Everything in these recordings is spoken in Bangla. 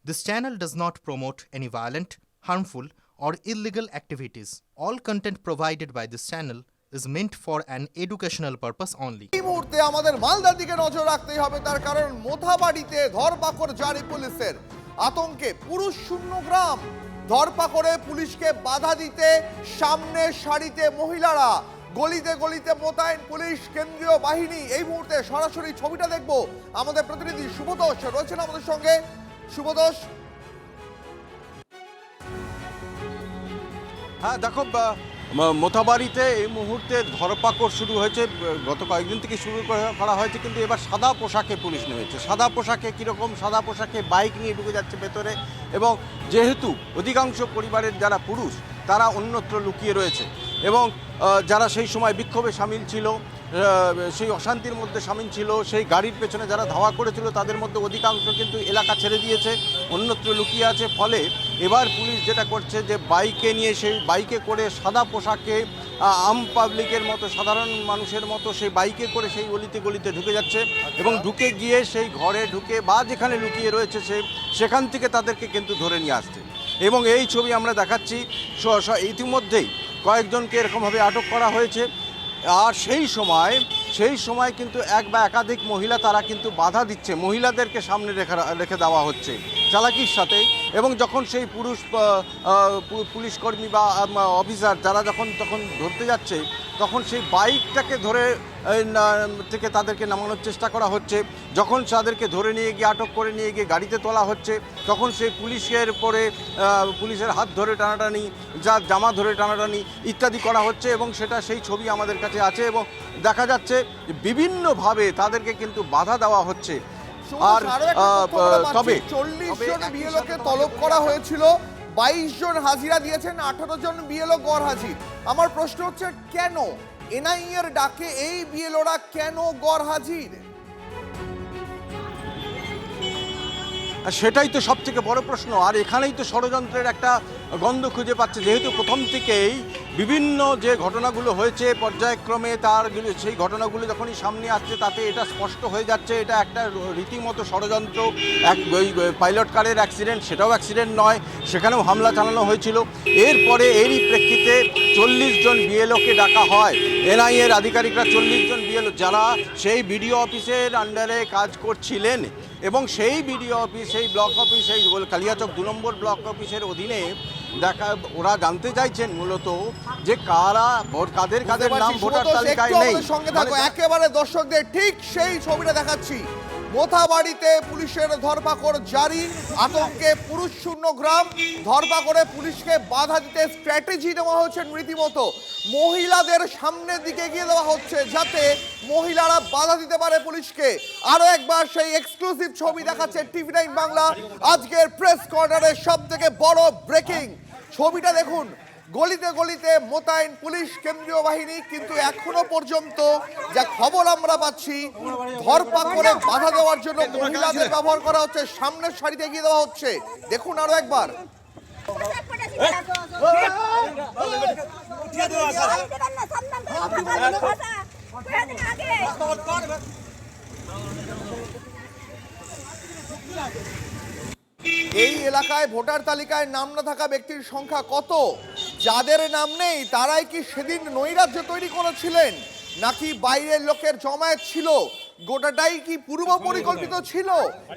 This channel does not promote any violent, harmful, or illegal activities. All content provided by this channel is meant for an educational purpose only. এই মুহূর্তে আমাদের মালদার দিকে নজর রাখতেই হবে, তার কারণ মোথাবাড়িতে ধরপাকড় জারি পুলিশের। আতঙ্কে পুরুষ শূন্য গ্রাম, ধরপাকড়ে পুলিশকে বাধা দিতে সামনে সারিতে মহিলারা, গলিতে গলিতে মোতায়েন পুলিশ, কেন্দ্রীয় বাহিনী। এই মুহূর্তে সরাসরি ছবিটা দেখব, আমাদের প্রতিনিধি শুভতোষ রয়েছেন আমাদের সঙ্গে। শুভতোষ, হ্যাঁ দেখো, মোথাবাড়িতে এই মুহূর্তে ধরপাকড় শুরু হয়েছে, গত কয়েকদিন থেকে শুরু করা হয়েছে, কিন্তু এবার সাদা পোশাকে পুলিশ নেমেছে। সাদা পোশাকে কীরকম? সাদা পোশাকে বাইক নিয়ে ঢুকে যাচ্ছে ভেতরে, এবং যেহেতু অধিকাংশ পরিবারের যারা পুরুষ তারা অন্যত্র লুকিয়ে রয়েছে, এবং যারা সেই সময় বিক্ষোভে সামিল ছিল, সেই অশান্তির মধ্যে সামিল ছিল, সেই গাড়ির পেছনে যারা ধাওয়া করেছিল, তাদের মধ্যে অধিকাংশ কিন্তু এলাকা ছেড়ে দিয়েছে, অন্যত্র লুকিয়ে আছে। ফলে এবার পুলিশ যেটা করছে যে বাইকে নিয়ে, সেই বাইকে করে সাদা পোশাকে আম পাবলিকের মতো, সাধারণ মানুষের মতো সেই বাইকে করে সেই গলিতে গলিতে ঢুকে যাচ্ছে, এবং ঢুকে গিয়ে সেই ঘরে ঢুকে বা যেখানে লুকিয়ে রয়েছে সেখান থেকে তাদেরকে কিন্তু ধরে নিয়ে আসছে। এবং এই ছবি আমরা দেখাচ্ছি, ইতিমধ্যেই কয়েকজনকে এরকমভাবে আটক করা হয়েছে। আর সেই সময় কিন্তু এক বা একাধিক মহিলা তারা কিন্তু বাধা দিচ্ছে, মহিলাদেরকে সামনে রেখে দেওয়া হচ্ছে চালাকির সাথে। এবং যখন সেই পুলিশকর্মী বা অফিসার যারা তখন ধরতে যাচ্ছে, তখন সেই বাইকটাকে ধরে থেকে তাদেরকে নামানোর চেষ্টা করা হচ্ছে। যখন তাদেরকে ধরে নিয়ে গিয়ে, আটক করে নিয়ে গিয়ে গাড়িতে তোলা হচ্ছে, তখন সেই পুলিশের পরে পুলিশের হাত ধরে টানাটানি, যার জামা ধরে টানাটানি ইত্যাদি করা হচ্ছে। এবং সেই ছবি আমাদের কাছে আছে, এবং দেখা যাচ্ছে বিভিন্নভাবে তাদেরকে কিন্তু বাধা দেওয়া হচ্ছে। আর তবে 40 জন বিএলওকে তলব করা হয়েছিল, 22 জন হাজিরা দিয়েছেন, 18 জন বিএলও গড় হাজির। আমার প্রশ্ন হচ্ছে, কেন এনআইএ এর ডাকে এই বিএলওরা কেন গড় হাজির? সেটাই তো সব থেকে বড় প্রশ্ন। আর এখানেই তো ষড়যন্ত্রের একটা গন্ধ খুঁজে পাচ্ছে, যেহেতু প্রথম থেকেই বিভিন্ন যে ঘটনাগুলো হয়েছে পর্যায়ক্রমে, সেই ঘটনাগুলো যখনই সামনে আসছে, তাতে এটা স্পষ্ট হয়ে যাচ্ছে এটা একটা রীতিমতো ষড়যন্ত্র। ওই পাইলট কারের অ্যাক্সিডেন্ট, সেটাও অ্যাক্সিডেন্ট নয়, সেখানেও হামলা চালানো হয়েছিল। এরপরে এরই প্রেক্ষিতে 40 জন বিএলওকে ডাকা হয়, এনআইএর আধিকারিকরা 40 জন বিএলও যারা সেই বিডিও অফিসের আন্ডারে কাজ করছিলেন, এবং সেই বিডিও অফিস, সেই ব্লক অফিস, সেই কালিয়াচক 2 নম্বর ব্লক অফিসের অধীনে ওরা জানতে চাইছেন মূলত যে কাদের নাম ভোটার তালিকায় নেই। সঙ্গে থাকো, একেবারে দর্শকদের ঠিক সেই ছবিটা দেখাচ্ছি। মোথাবাড়িতে পুলিশের ধরপাকড় জারি, আতঙ্কে পুরুষ শূন্য গ্রাম। ধরপাকড়ে পুলিশকে বাধা দিতে স্ট্র্যাটেজি নেওয়া হচ্ছে রীতিমতো, মহিলাদের সামনের দিকে গিয়ে দেওয়া হচ্ছে যাতে মহিলারা বাধা দিতে পারে পুলিশকে। আরো একবার সেই এক্সক্লুসিভ ছবি দেখাচ্ছে টিভি9 বাংলা। আজকের প্রেস কর্নারের সব থেকে বড় ব্রেকিং ছবিটা দেখুন, গলিতে গলিতে মোতায়েন পুলিশ, কেন্দ্রীয় বাহিনী, কিন্তু এখনো পর্যন্ত যা খবর আমরা পাচ্ছি, ধরপাকড়ে বাধা দেওয়ার জন্য মহিলাদের ব্যবহার করা হচ্ছে, সামনের সারিতে গিয়ে দেওয়া হচ্ছে। দেখুন আরো একবার। এই এলাকায় ভোটার তালিকায় নাম না থাকা ব্যক্তির সংখ্যা কত? যাদের নাম নেই তারাই কি সেদিন নৈরাজ্য তৈরি করেছিলেন, নাকি বাইরের লোকের জমায়েত ছিল? গোটাটাই কি পূর্ব পরিকল্পিত ছিল?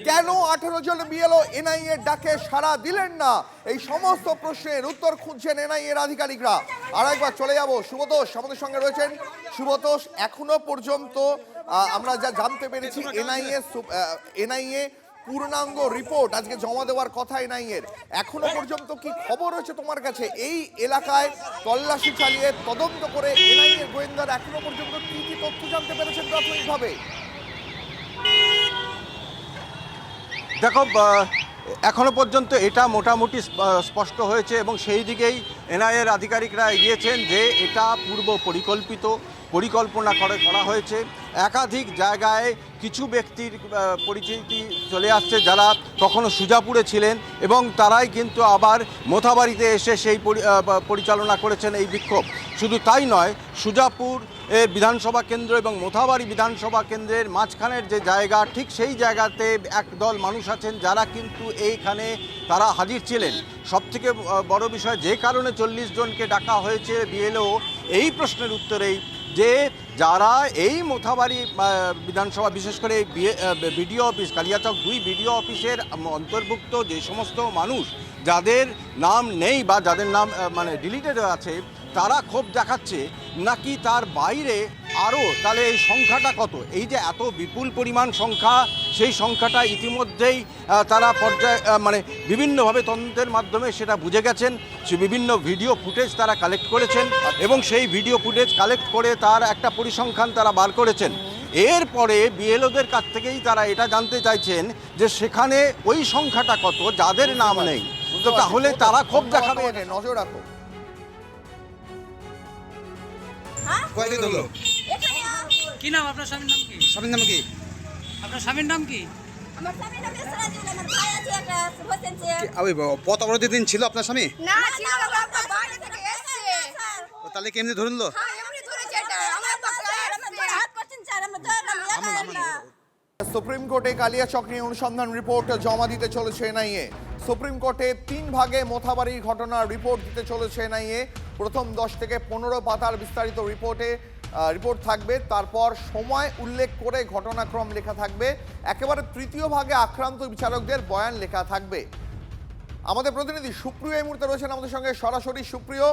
কেন 18 জন বিএলও এনআইএ ডাকে সাড়া দিলেন না? এই সমস্ত প্রশ্নের উত্তর খুঁজছেন এনআইএ এর আধিকারিকরা। আর একবার চলে যাব, শুভতোষ আমাদের সঙ্গে রয়েছেন। শুভতোষ, এখনো পর্যন্ত আমরা যা জানতে পেরেছি, এনআইএ পূর্ণাঙ্গ রিপোর্ট আজকে জমা দেওয়ার কথা এনআইএর। এখনো পর্যন্ত কি খবর রয়েছে তোমার কাছে? এই এলাকায় তল্লাশি চালিয়ে তদন্ত করে এনআইএ গোয়েন্দার এখনো পর্যন্ত কি কি তথ্য জানতে পেরেছেন প্রাথমিকভাবে? দেখো, এখনো পর্যন্ত এটা মোটামুটি স্পষ্ট হয়েছে, এবং সেই দিকেই এনআইএর আধিকারিকরা এগিয়েছেন যে এটা পূর্ব পরিকল্পনা করা হয়েছে। একাধিক জায়গায় কিছু ব্যক্তির পরিচিতি চলে আসছে যারা কখনো সুজাপুরে ছিলেন, এবং তারাই কিন্তু আবার মোথাবাড়িতে এসে সেই পরিচালনা করেছেন এই বিক্ষোভ। শুধু তাই নয়, সুজাপুর এর বিধানসভা কেন্দ্র এবং মোথাবাড়ি বিধানসভা কেন্দ্রের মাঝখানের যে জায়গা, ঠিক সেই জায়গাতে একদল মানুষ আছেন যারা কিন্তু এইখানে তারা হাজির ছিলেন। সবথেকে বড় বিষয়, যে কারণে 40 জনকে ডাকা হয়েছে বিএলও, এই প্রশ্নের উত্তরেই যে যারা এই মোথাবাড়ি বিধানসভা, বিশেষ করে বিডিও অফিস, কালিয়াচক 2 বিডিও অফিসের অন্তর্ভুক্ত যে সমস্ত মানুষ যাদের নাম নেই বা যাদের নাম মানে ডিলিটেড আছে, তারা ক্ষোভ দেখাচ্ছে নাকি তার বাইরে আরও, তাহলে এই সংখ্যাটা কত? এই যে এত বিপুল পরিমাণ সংখ্যা, সেই সংখ্যাটা ইতিমধ্যেই তারা মানে বিভিন্নভাবে তদন্তের মাধ্যমে সেটা বুঝে গেছেন। সে বিভিন্ন ভিডিও ফুটেজ তারা কালেক্ট করেছেন এবং সেই ভিডিও ফুটেজ কালেক্ট করে তার একটা পরিসংখ্যান তারা বার করেছেন। এরপরে বিএলওদের কাছ থেকেই তারা এটা জানতে চাইছেন যে সেখানে ওই সংখ্যাটা কত যাদের নাম নেই, তো তাহলে তারা ক্ষোভ দেখাবে। নজর রাখো। কয়দিন হলো? কি নাম আপনার স্বামীর নাম কি? স্বামীর নাম কি? আপনার স্বামীর নাম কি? আমার স্বামীর নাম ইসরাজুল, আমার ভাই আছে একটা হোসেন শেখ। ওই পথ অবরোধের দিন ছিল আপনার স্বামী? না ছিল না, আমরা বাইরে থেকে এসেছে। ও তাহলে কেমনি ধরুন লো? হ্যাঁ এমনি ধরেছে এটা, আমরা হাত করছেন স্যার, আমরা ধরলাম একা। সুপ্রিম কোর্টে কালিয়াচক নিয়ে অনুসন্ধান রিপোর্ট জমা দিতে চলেছে এনআইএ। সুপ্রিম কোর্টে 3 ভাগে মোথাবাড়ির ঘটনার রিপোর্ট দিতে চলেছে এনআইএ। প্রথম 10 থেকে 15 পাতার বিস্তারিত রিপোর্ট থাকবে, তারপর সময় উল্লেখ করে ঘটনাক্রম লেখা থাকবে, একেবারে তৃতীয় ভাগে আক্রান্ত বিচারকদের বয়ান লেখা থাকবে। আমাদের প্রতিনিধি সুপ্রিয় এই মুহূর্তে রয়েছেন আমাদের সঙ্গে সরাসরি। সুপ্রিয়,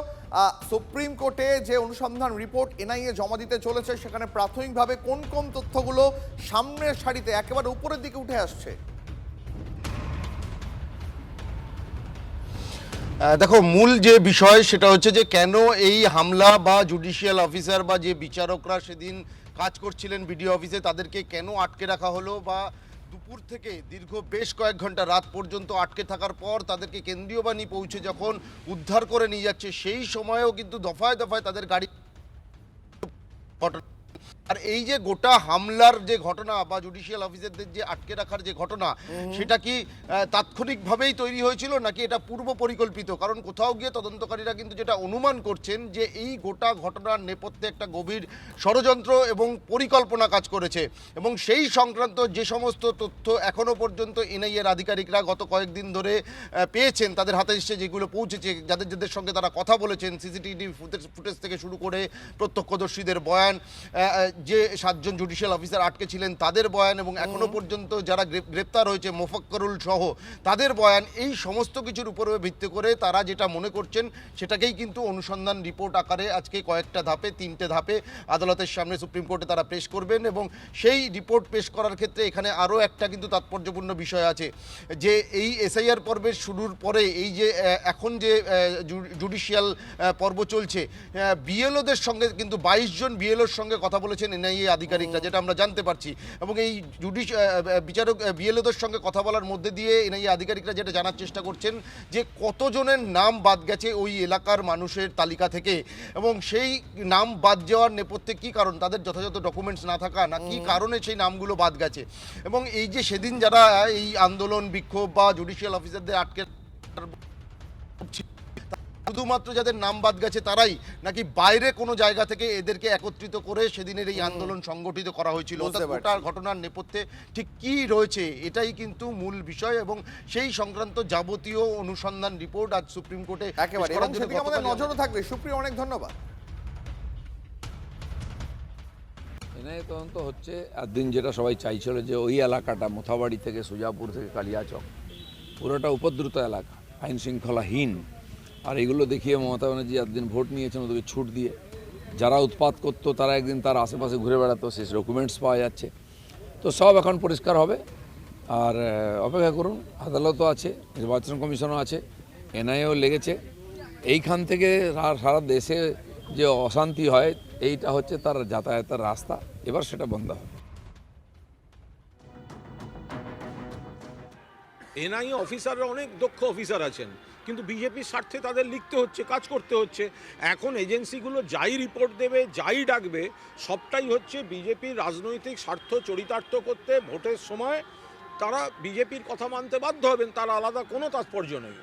সুপ্রিম কোর্টে যে অনুসন্ধান রিপোর্ট এনআইএ জমা দিতে চলেছে, সেখানে প্রাথমিকভাবে কোন কোন তথ্যগুলো সামনের সারিতে একেবারে উপরের দিকে উঠে আসছে? দেখো, মূল যে বিষয় সেটা হচ্ছে যে কেন এই হামলা বা জুডিশিয়াল অফিসার বা যে বিচারকরা সেদিন কাজ করছিলেন বিডিও অফিসে তাদেরকে কেন আটকে রাখা হলো, বা দুপুর থেকে দীর্ঘ বেশ কয়েক ঘন্টা রাত পর্যন্ত আটকে থাকার পর তাদেরকে কেন্দ্রীয় বাহিনী পৌঁছে যখন উদ্ধার করে নিয়ে যাচ্ছে, সেই সময়েও কিন্তু দফায় দফায় তাদের গাড়ি। আর এই যে গোটা হামলার যে ঘটনা বা জুডিশিয়াল অফিসারদের যে আটকে রাখার যে ঘটনা, সেটা কি তাৎক্ষণিকভাবেই তৈরি হয়েছিল নাকি এটা পূর্ব পরিকল্পিত? কারণ কোথাও গিয়ে তদন্তকারীরা কিন্তু যেটা অনুমান করছেন যে এই গোটা ঘটনার নেপথ্যে একটা গভীর ষড়যন্ত্র এবং পরিকল্পনা কাজ করেছে, এবং সেই সংক্রান্ত যে সমস্ত তথ্য এখনো পর্যন্ত এনআইএর আধিকারিকরা গত কয়েকদিন ধরে পেয়েছেন, তাদের হাতে এসে যেগুলো পৌঁছেছে, যাদের সঙ্গে তারা কথা বলেছেন, সিসিটিভি ফুটেজ থেকে শুরু করে প্রত্যক্ষদর্শীদের বয়ান, যে 7 জন জুডিশিয়াল অফিসার আটকে ছিলেন তাদের বয়ান, এবং এখনো পর্যন্ত যারা গ্রেপ্তার হয়েছে মোফাক্করুল সহ তাদের বয়ান, এই সমস্ত কিছুর উপরে ভিত্তি করে তারা যেটা মনে করছেন সেটাকেই কিন্তু অনুসন্ধান রিপোর্ট আকারে আজকে কয়েকটা ধাপে, 3টে ধাপে আদালতের সামনে সুপ্রিম কোর্টে তারা পেশ করবেন। এবং সেই রিপোর্ট পেশ করার ক্ষেত্রে এখানে আরও একটা কিন্তু তাৎপর্যপূর্ণ বিষয় আছে, যে এই এসআইআর পর্বের শুরুর পরে এই যে এখন যে জুডিশিয়াল পর্ব চলছে, বিএলওদের সঙ্গে কিন্তু 22 জন বিএলওর সঙ্গে কথা বলেছেন এনআইএ আধিকারিকরা, যেটা আমরা জানতে পারছি। এবং এই বিচারক বিএলওদের সঙ্গে কথা বলার মধ্যে দিয়ে এনআইএ আধিকারিকরা যেটা জানার চেষ্টা করছেন যে কতজনের নাম বাদ গেছে ওই এলাকার মানুষের তালিকা থেকে, এবং সেই নাম বাদ যাওয়ার নেপথ্যে কী কারণ, তাদের যথাযথ ডকুমেন্টস না থাকা না কী কারণে সেই নামগুলো বাদ গেছে। এবং এই যে সেদিন যারা এই আন্দোলন বিক্ষোভ বা জুডিশিয়াল অফিসারদের আটকে শুধুমাত্র যাদের নাম বাদ গেছে তারাই, নাকি বাইরে কোনো জায়গা থেকে এদেরকে একত্রিত করে সেদিনের এই আন্দোলন সংগঠিত করা হয়েছিল? গোটা ঘটনার নেপথ্যে ঠিক কি রয়েছে, এটাই কিন্তু মূল বিষয়, এবং সেই সংক্রান্ত যাবতীয় অনুসন্ধান রিপোর্ট আজ সুপ্রিম কোর্টে একেবারে আমাদের নজরও থাকবে। সুপ্রিয়, অনেক ধন্যবাদ। এনআইএ তদন্ত হচ্ছে। একদিন যেটা সবাই চাইছিল যে ওই এলাকাটা মোথাবাড়ি থেকে সুজাপুর থেকে কালিয়াচক পুরোটা উপদ্রুত এলাকা, আইন শৃঙ্খলাহীন, আর এগুলো দেখিয়ে মমতা ব্যানার্জি একদিন ভোট নিয়েছেন ওদেরকে ছুট দিয়ে। যারা উৎপাত করতো তারা একদিন তার আশেপাশে ঘুরে বেড়াতো, সেই ডকুমেন্টস পাওয়া যাচ্ছে। তো সব এখন পরিষ্কার হবে, আর অপেক্ষা করুন। আদালতও আছে, নির্বাচন কমিশনও আছে, এনআইএও লেগেছে। এইখান থেকে সারা দেশে যে অশান্তি হয়, এইটা হচ্ছে তার যাতায়াতের রাস্তা, এবার সেটা বন্ধ হবে। এনআইএ অফিসাররা অনেক দক্ষ অফিসার আছেন, কিন্তু বিজেপির স্বার্থে তাদের লিখতে হচ্ছে, কাজ করতে হচ্ছে। এখন এজেন্সিগুলো যাই রিপোর্ট দেবে, যাই ডাকবে, সবটাই হচ্ছে বিজেপির রাজনৈতিক স্বার্থ চরিতার্থ করতে। ভোটের সময় তারা বিজেপির কথা মানতে বাধ্য হবেন, তার আলাদা কোনো তাৎপর্য নেই।